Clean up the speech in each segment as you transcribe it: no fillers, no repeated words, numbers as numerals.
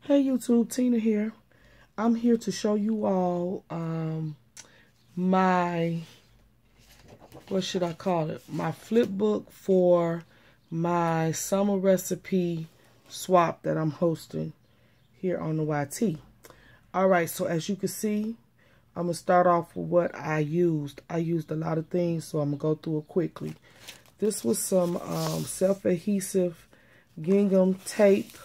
Hey YouTube, Tina here. I'm here to show you all my, what should I call it? My flip book for my summer recipe swap that I'm hosting here on the YT. Alright, so as you can see, I'm going to start off with what I used. I used a lot of things, so I'm going to go through it quickly. This was some self-adhesive gingham tape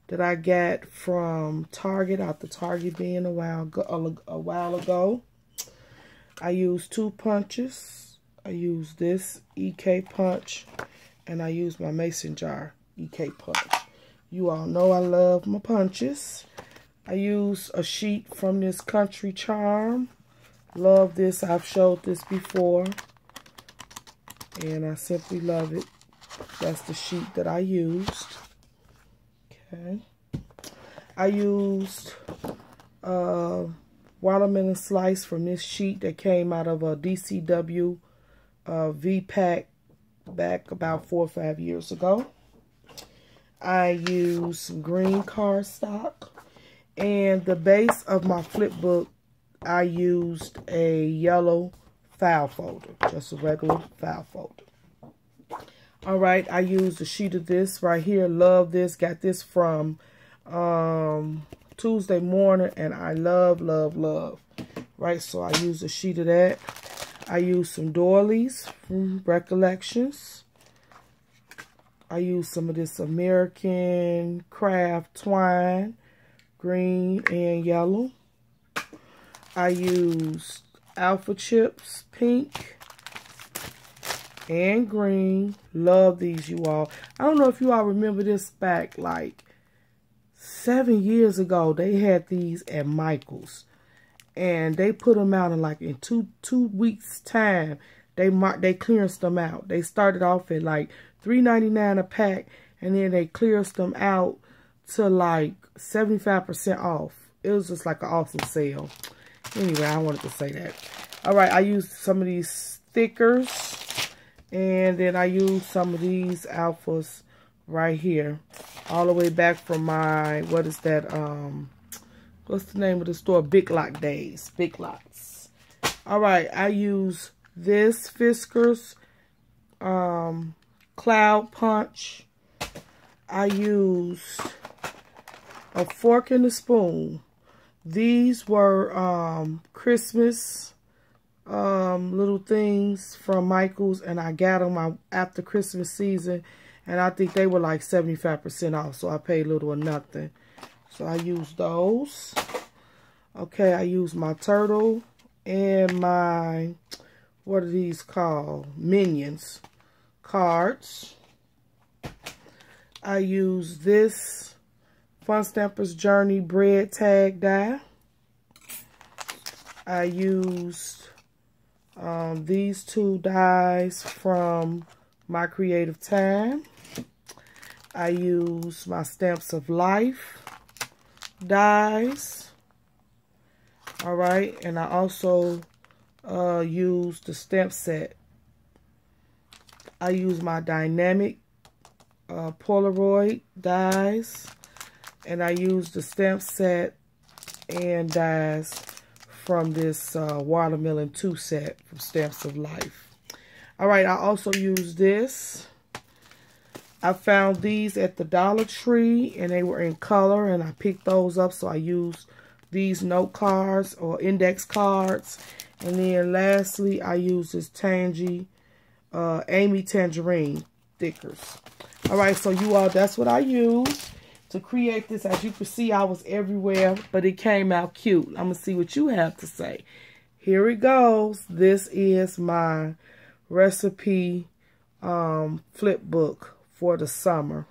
that I got from Target, out the Target bin a while ago. I used 2 punches. I used this EK punch, and I used my mason jar EK punch. You all know I love my punches. I used a sheet from this Country Charm. Love this. I've showed this before, and I simply love it. That's the sheet that I used. Okay. I used watermelon slice from this sheet that came out of a DCW V-Pack back about 4 or 5 years ago. I used some green cardstock. And the base of my flip book, I used a yellow file folder. Just a regular file folder. Alright, I used a sheet of this right here. Love this. Got this from Tuesday Morning, and I love. Right, so I used a sheet of that. I used some doilies from Recollections. I used some of this American Craft twine, green and yellow. I used Alpha Chips, pink and green. Love these, you all. I don't know if you all remember this back like 7 years ago. They had these at Michael's, and they put them out in like in two weeks time. They clearanced them out. They started off at like $3.99 a pack, and then they clearanced them out to like 75% off. It was just like an awesome sale. Anyway, I wanted to say that. All right, I used some of these stickers. And then I used some of these alphas right here. All the way back from my, what is that? What's the name of the store? Big Lock Days. Big Lots. Alright, I use this Fiskars Cloud Punch. I used a fork and a spoon. These were Christmas little things from Michael's, and I got them after Christmas season, and I think they were like 75% off, so I paid little or nothing. So I used those. Okay, I used my turtle and my, what are these called? Minions cards. I used this Fun Stampers Journey bread tag die. I used these 2 dies from My Creative Time. I use my Stamps of Life dies. Alright, and I also use the stamp set. I use my Dynamic Polaroid dies. And I use the stamp set and dies from this Watermelon 2 set from Stamps of Life. Alright, I also use this. I found these at the Dollar Tree, and they were in color, and I picked those up, so I used these note cards or index cards. And then lastly, I used this Amy Tangerine stickers. Alright, so you all, that's what I used to create this. As you can see, I was everywhere, but it came out cute. I'm going to see what you have to say. Here it goes. This is my recipe flip book for the summer.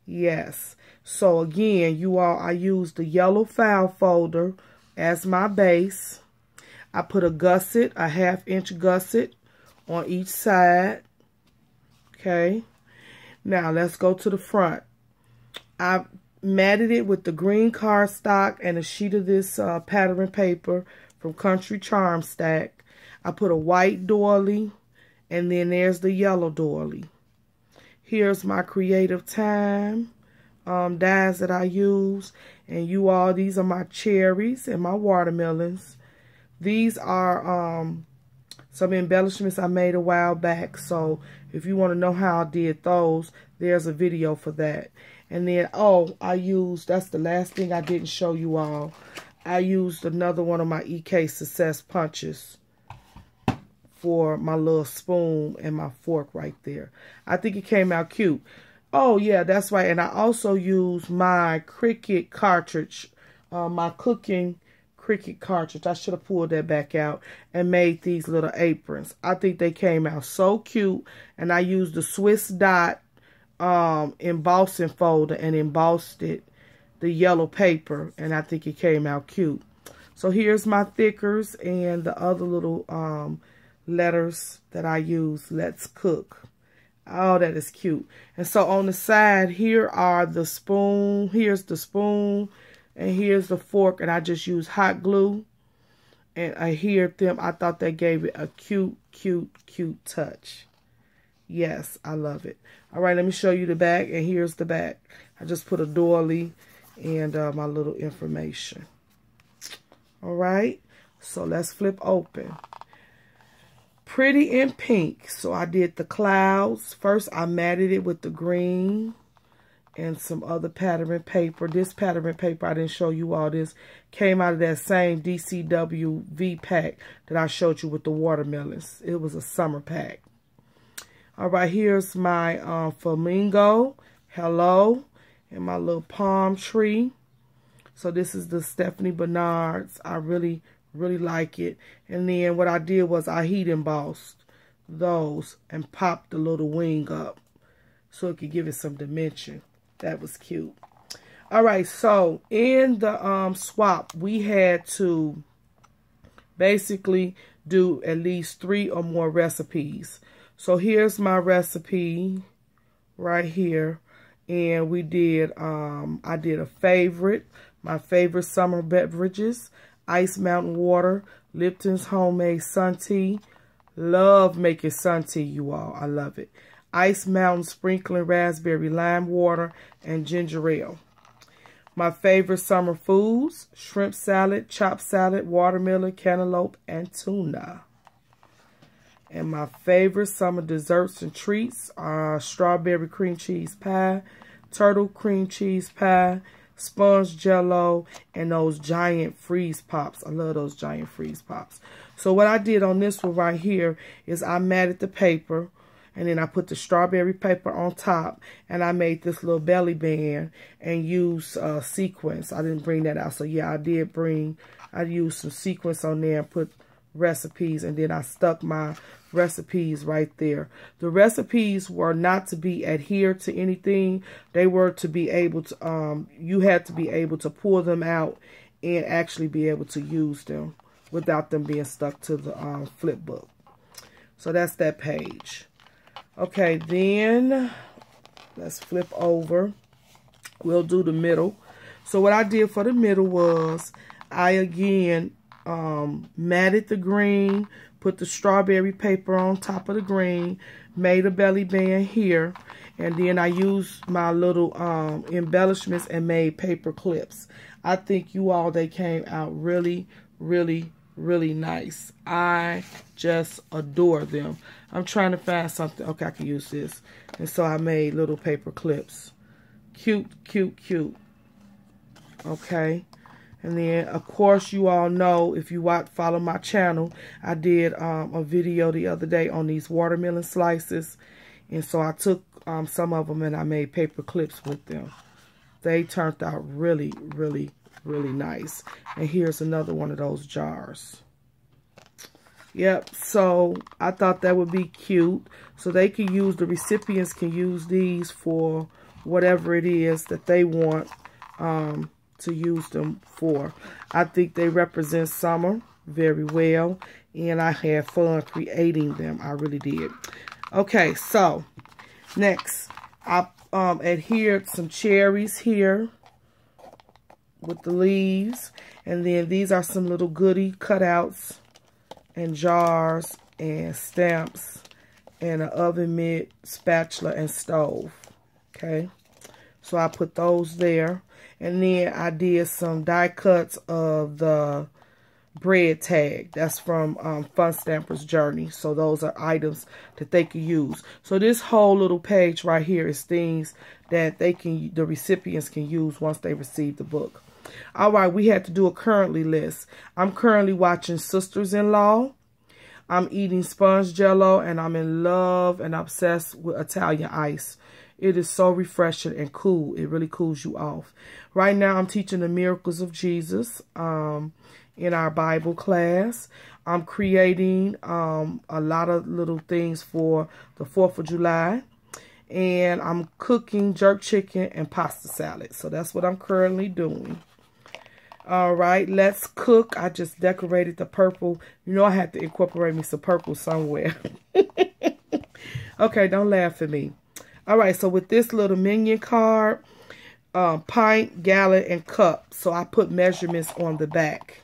Yes. So again, you all, I used the yellow file folder as my base. I put a gusset, a 1/2 inch gusset on each side. Okay. Now let's go to the front. I matted it with the green cardstock and a sheet of this pattern paper from Country Charm stack. I put a white doily, and then there's the yellow doily. Here's my Creative Time dies that I use. And you all, these are my cherries and my watermelons. These are some embellishments I made a while back. So if you want to know how I did those, there's a video for that. And then, oh, that's the last thing I didn't show you all. I used another one of my EK Success punches for my little spoon and my fork right there. I think it came out cute. Oh, yeah, that's right. And I also used my Cricut cartridge, my cooking Cricut cartridge. I should have pulled that back out and made these little aprons. I think they came out so cute. And I used the Swiss Dot embossing folder and embossed it, the yellow paper. And I think it came out cute. So here's my thickers and the other little letters that I use. Let's cook. Oh, that is cute. And so on the side, here are the spoon. Here's the spoon. And here's the fork. And I just use hot glue. And I adhered them. I thought that gave it a cute, cute, cute touch. Yes, I love it. All right, let me show you the back. And here's the back. I just put a doily and my little information. All right. So let's flip open. Pretty in pink. So I did the clouds. First, I matted it with the green and some other pattern paper. This pattern paper, I didn't show you all this, came out of that same DCW V pack that I showed you with the watermelons. It was a summer pack. All right, here's my flamingo. Hello. And my little palm tree. So this is the Stephanie Bernard's. I really like it. And then what I did was I heat embossed those and popped the little wing up so it could give it some dimension. That was cute. All right, so in the swap, we had to basically do at least 3 or more recipes. So here's my recipe right here. And we did, I did a favorite, my favorite summer beverages. Ice Mountain water, Lipton's homemade sun tea. Love making sun tea, you all. I love it. Ice Mountain sprinkling raspberry lime water and ginger ale. My favorite summer foods, shrimp salad, chopped salad, watermelon, cantaloupe, and tuna. And my favorite summer desserts and treats are strawberry cream cheese pie, turtle cream cheese pie, sponge jello, and those giant freeze pops. I love those giant freeze pops. So what I did on this one right here is I matted the paper, and then I put the strawberry paper on top, and I made this little belly band and used sequins. I didn't bring that out. So yeah, I used some sequins on there and put recipes, and then I stuck my recipes right there. The recipes were not to be adhered to anything. They were to be able to, you had to be able to pull them out and actually be able to use them without them being stuck to the flip book. So that's that page. Okay, then let's flip over. We'll do the middle. So what I did for the middle was I again matted the green, put the strawberry paper on top of the green, made a belly band here, and then I used my little embellishments and made paper clips. I think you all, they came out really nice. I just adore them. I'm trying to find something. Okay, I can use this. And so I made little paper clips. Cute. Okay. And then, of course, you all know, if you follow my channel, I did a video the other day on these watermelon slices. And so I took some of them and I made paper clips with them. They turned out really nice. And here's another one of those jars. Yep, so I thought that would be cute. So they can use, the recipients can use these for whatever it is that they want to use them for. I think they represent summer very well, and I had fun creating them. I really did. Okay, so next I adhered some cherries here with the leaves, and then these are some little goodie cutouts and jars and stamps and an oven mitt, spatula, and stove. Okay, So I put those there. And then I did some die cuts of the bread tag. That's from Fun Stamper's Journey. So those are items that they can use. So this whole little page right here is things that the recipients can use once they receive the book. All right, we had to do a currently list. I'm currently watching Sisters-in-Law. I'm eating sponge jello, and I'm in love and obsessed with Italian ice. It is so refreshing and cool. It really cools you off. Right now, I'm teaching the miracles of Jesus in our Bible class. I'm creating a lot of little things for the 4th of July. And I'm cooking jerk chicken and pasta salad. So that's what I'm currently doing. All right, let's cook. I just decorated the purple. You know I had to incorporate me some purple somewhere. Okay, don't laugh at me. All right, so with this little minion card, pint, gallon, and cup. So I put measurements on the back,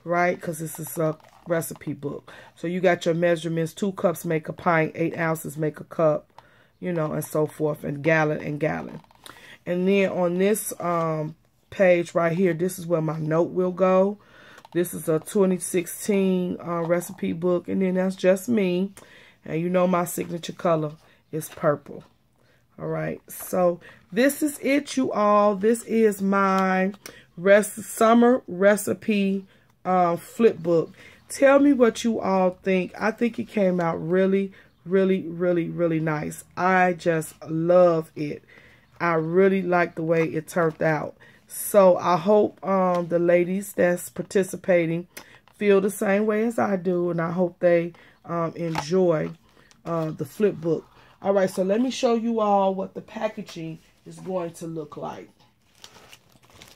right? Because this is a recipe book. So you got your measurements. 2 cups make a pint. 8 ounces make a cup. You know, and so forth. And gallon and gallon. And then on this page right here, this is where my note will go. This is a 2016 recipe book. And then that's just me. And you know my signature color is purple. All right. So this is it, you all. This is my summer recipe flip book. Tell me what you all think. I think it came out really nice. I just love it. I really like the way it turned out. So I hope the ladies that's participating feel the same way as I do, and I hope they enjoy the flip book. All right, so let me show you all what the packaging is going to look like.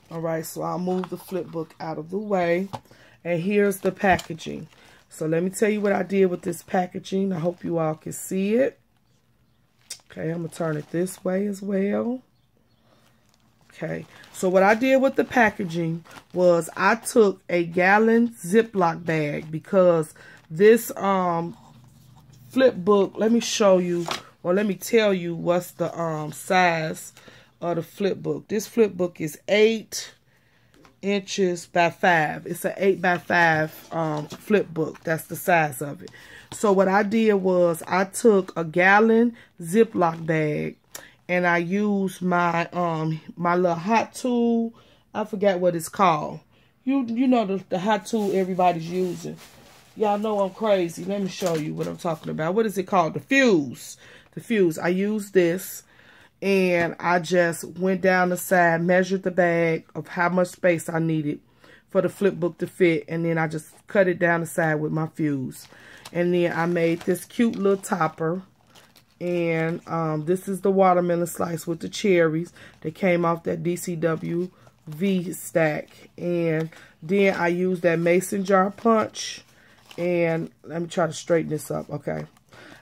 All right, so I'll move the flip book out of the way, and here's the packaging. So let me tell you what I did with this packaging. I hope you all can see it. Okay, I'm going to turn it this way as well. Okay, so what I did with the packaging was I took a gallon Ziploc bag because this flip book, let me show you, or let me tell you what's the size of the flip book. This flip book is 8 inches by 5. It's an 8 by 5 flip book. That's the size of it. So what I did was I took a gallon Ziploc bag and I used my my little hot tool. I forgot what it's called. You know the hot tool everybody's using. Y'all know I'm crazy. Let me show you what I'm talking about. What is it called? The fuse. The fuse. I used this. And I just went down the side, measured the bag of how much space I needed for the flip book to fit. And then I just cut it down the side with my fuse. And then I made this cute little topper. And this is the watermelon slice with the cherries that came off that DCW V stack. And then I used that mason jar punch. And let me try to straighten this up. Okay.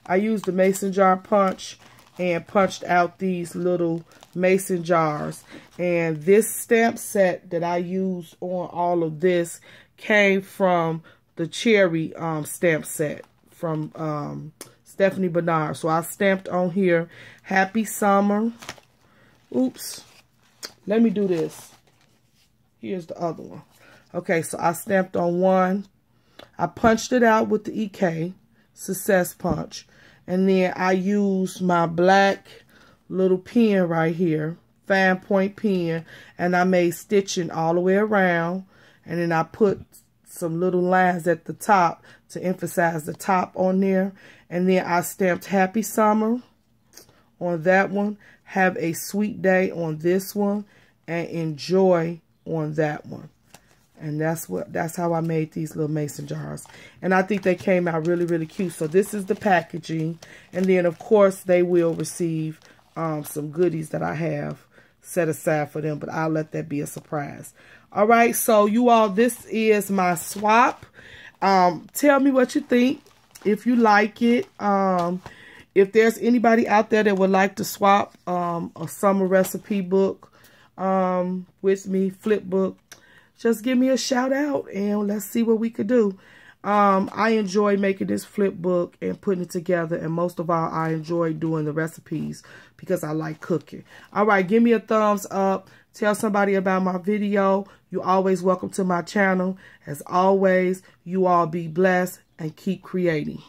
I used the mason jar punch and punched out these little mason jars. And this stamp set that I used on all of this came from the cherry stamp set from Stephanie Bernard. So I stamped on here, Happy Summer. Oops. Let me do this. Here's the other one. Okay, so I stamped on one. I punched it out with the EK Success Punch. And then I used my black little pen right here, fine point pen, and I made stitching all the way around. And then I put some little lines at the top to emphasize the top on there. And then I stamped Happy Summer on that one, Have a Sweet Day on this one, and Enjoy on that one. And that's how I made these little mason jars. And I think they came out really cute. So this is the packaging. And then, of course, they will receive some goodies that I have set aside for them. But I'll let that be a surprise. All right. So, you all, this is my swap. Tell me what you think. If you like it. If there's anybody out there that would like to swap a summer recipe book with me, flip book, just give me a shout out and let's see what we could do. I enjoy making this flip book and putting it together. And most of all, I enjoy doing the recipes because I like cooking. All right, give me a thumbs up. Tell somebody about my video. You're always welcome to my channel. As always, you all be blessed and keep creating.